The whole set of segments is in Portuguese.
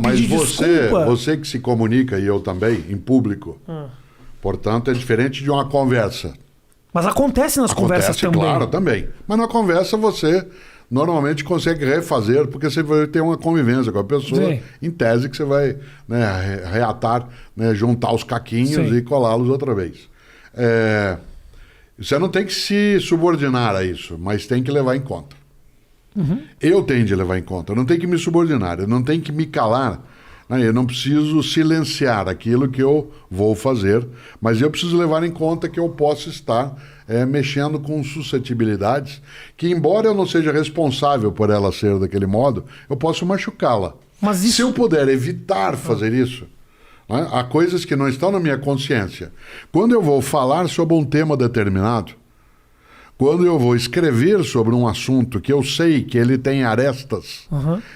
mas pedir desculpa. você que se comunica, e eu também, em público, portanto, é diferente de uma conversa. Mas acontece nas conversas também. Claro, também. Mas na conversa você normalmente consegue refazer, porque você vai ter uma convivência com a pessoa, Sim. em tese que você vai, né, reatar, né, juntar os caquinhos Sim. e colá-los outra vez. Você não tem que se subordinar a isso, mas tem que levar em conta. Eu tenho de levar em conta, eu não tenho que me subordinar, eu não tenho que me calar, né? Eu não preciso silenciar aquilo que eu vou fazer, mas eu preciso levar em conta que eu posso estar mexendo com suscetibilidades que, embora eu não seja responsável por ela ser daquele modo, eu posso machucá-la. Mas isso... Se eu puder evitar fazer isso, né? Há coisas que não estão na minha consciência. Quando eu vou falar sobre um tema determinado, quando eu vou escrever sobre um assunto que eu sei que ele tem arestas,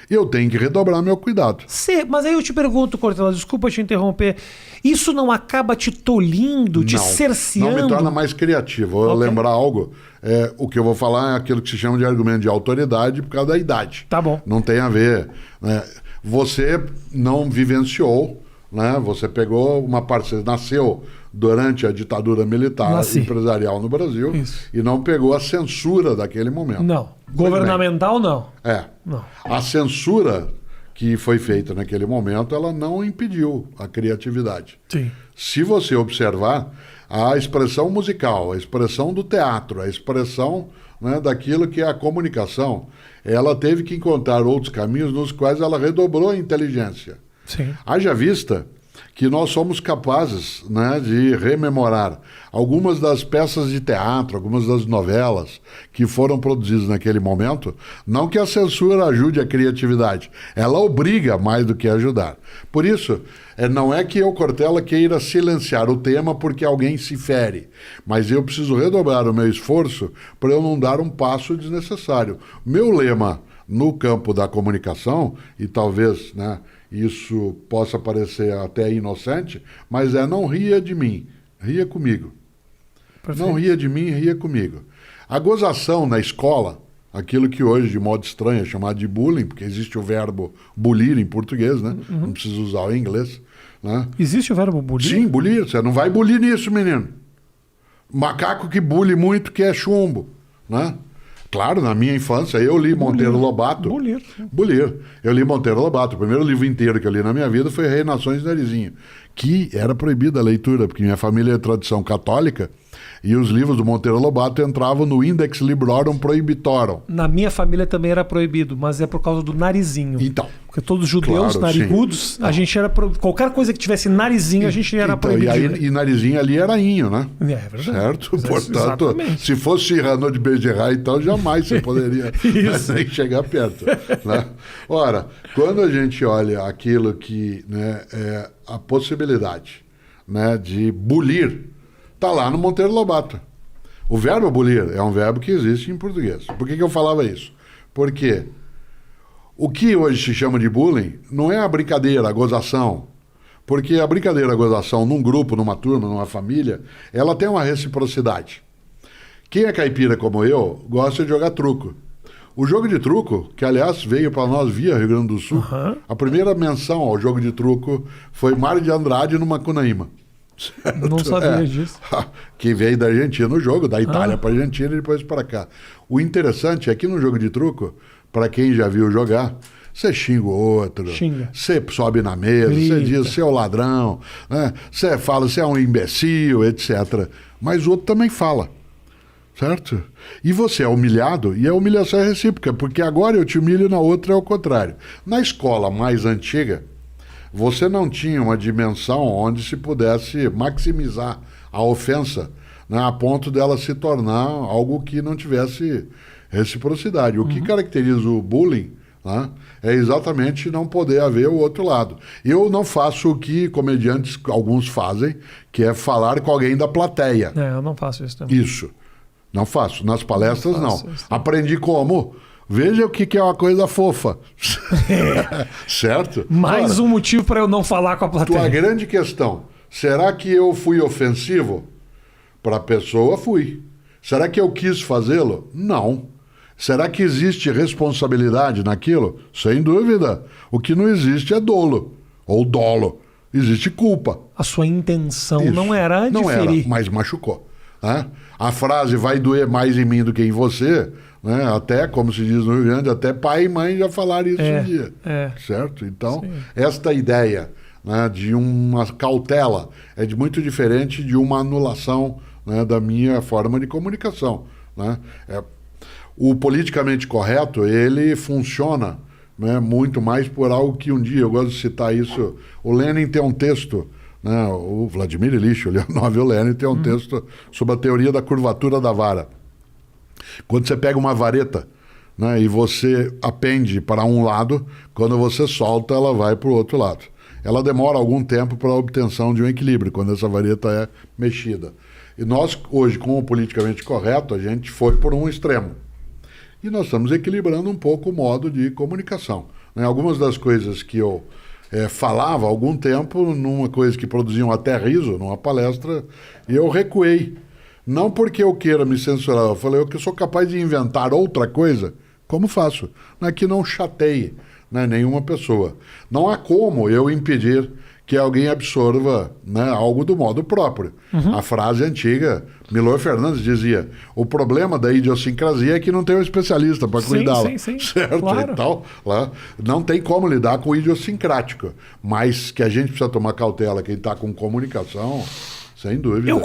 eu tenho que redobrar meu cuidado. Mas aí eu te pergunto, Cortella, desculpa te interromper, isso não acaba te tolindo, te cerceando? Não me torna mais criativo. Eu lembrar algo, o que eu vou falar é aquilo que se chama de argumento de autoridade por causa da idade. Tá bom. Não tem a ver. Né? Você não vivenciou, né? Você pegou uma parte, você nasceu durante a ditadura militar empresarial no Brasil. Isso. E não pegou a censura daquele momento. Não. Governamental, não. Não. A censura que foi feita naquele momento, ela não impediu a criatividade. Sim. Se você observar, a expressão musical, a expressão do teatro, a expressão, né, daquilo que é a comunicação, ela teve que encontrar outros caminhos nos quais ela redobrou a inteligência. Sim. Haja vista que nós somos capazes, né, de rememorar algumas das peças de teatro, algumas das novelas que foram produzidas naquele momento. Não que a censura ajude a criatividade, ela obriga mais do que ajudar. Por isso, não é que eu, Cortella, queira silenciar o tema porque alguém se fere, mas eu preciso redobrar o meu esforço para eu não dar um passo desnecessário. Meu lema no campo da comunicação, e talvez, né, isso possa parecer até inocente, mas não ria de mim, ria comigo. Perfeito. Não ria de mim, ria comigo. A gozação na escola, aquilo que hoje, de modo estranho, é chamado de bullying, porque existe o verbo bulir em português, né? Não precisa usar o inglês. Né? Existe o verbo bulir? Sim, bulir. Você não vai bulir nisso, menino. Macaco que bule muito que é chumbo, né? Claro, na minha infância, eu li Monteiro Lobato. Bulir. Eu li Monteiro Lobato. O primeiro livro inteiro que eu li na minha vida foi Rei, Nações e Narizinho, que era proibida a leitura, porque minha família é tradição católica, e os livros do Monteiro Lobato entravam no Index Librorum Prohibitorum. Na minha família também era proibido, mas é por causa do narizinho. Então. Porque todos os judeus, claro, narigudos, a gente era... Qualquer coisa que tivesse narizinho, a gente era proibido. E narizinho ali era inho, né? É verdade. Certo? Portanto, se fosse Cyrano de Bergerac, então jamais você poderia nem chegar perto. Né? Ora, quando a gente olha aquilo que, né, é a possibilidade, né, de bulir, está lá no Monteiro Lobato. O verbo bulir é um verbo que existe em português. Por que eu falava isso? Porque o que hoje se chama de bullying não é a brincadeira, a gozação. Porque a brincadeira, a gozação, num grupo, numa turma, numa família, ela tem uma reciprocidade. Quem é caipira como eu, gosta de jogar truco. O jogo de truco, que aliás veio para nós via Rio Grande do Sul, a primeira menção ao jogo de truco foi Mário de Andrade no Macunaíma. Certo? Não sabia disso. Que veio da Argentina no jogo, da Itália para a Argentina e depois para cá. O interessante é que no jogo de truco, para quem já viu jogar, você xinga o outro, você sobe na mesa, você diz você é o ladrão, né? Você fala você é um imbecil, etc. Mas o outro também fala. Certo? E você é humilhado, e a humilhação é recíproca, porque agora eu te humilho, na outra é o contrário. Na escola mais antiga, você não tinha uma dimensão onde se pudesse maximizar a ofensa, né, a ponto dela se tornar algo que não tivesse reciprocidade. O que caracteriza o bullying, né, é exatamente não poder haver o outro lado. Eu não faço o que comediantes, alguns fazem, que é falar com alguém da plateia. Eu não faço isso também. Isso. Não faço. Nas palestras, não. Aprendi como? Veja o que é uma coisa fofa. Certo? Mais um motivo para eu não falar com a plateia. Tua grande questão, será que eu fui ofensivo? Para a pessoa, fui. Será que eu quis fazê-lo? Não. Será que existe responsabilidade naquilo? Sem dúvida. O que não existe é dolo ou dolo. Existe culpa. A sua intenção Isso. não era Não diferir. era, mas machucou. Né? A frase vai doer mais em mim do que em você, né? Até, como se diz no Rio Grande, até pai e mãe já falaram isso um dia. Certo? Então, esta ideia, né, de uma cautela é muito diferente de uma anulação, né, da minha forma de comunicação. Né? O politicamente correto, ele funciona, né, muito mais por algo que um dia, eu gosto de citar isso, o Lenin tem um texto, né, o Vladimir Ilyich Ulyanov, o Lenin tem um texto sobre a teoria da curvatura da vara. Quando você pega uma vareta, né, e você apende para um lado, quando você solta, ela vai para o outro lado. Ela demora algum tempo para a obtenção de um equilíbrio, quando essa vareta é mexida. E nós, hoje, com o politicamente correto, a gente foi por um extremo. E nós estamos equilibrando um pouco o modo de comunicação. Né? Algumas das coisas que eu falava há algum tempo, numa coisa que produziam até riso, numa palestra, e eu recuei. Não porque eu queira me censurar, eu falei que eu sou capaz de inventar outra coisa, como faço? Não é que não chateie, né, nenhuma pessoa. Não há como eu impedir que alguém absorva, né, algo do modo próprio. A frase antiga, Milor Fernandes dizia, o problema da idiosincrasia é que não tem um especialista para cuidá-la. Sim, certo? Claro. Então, lá, não tem como lidar com o idiosincrático, mas que a gente precisa tomar cautela, quem está com comunicação, sem dúvida.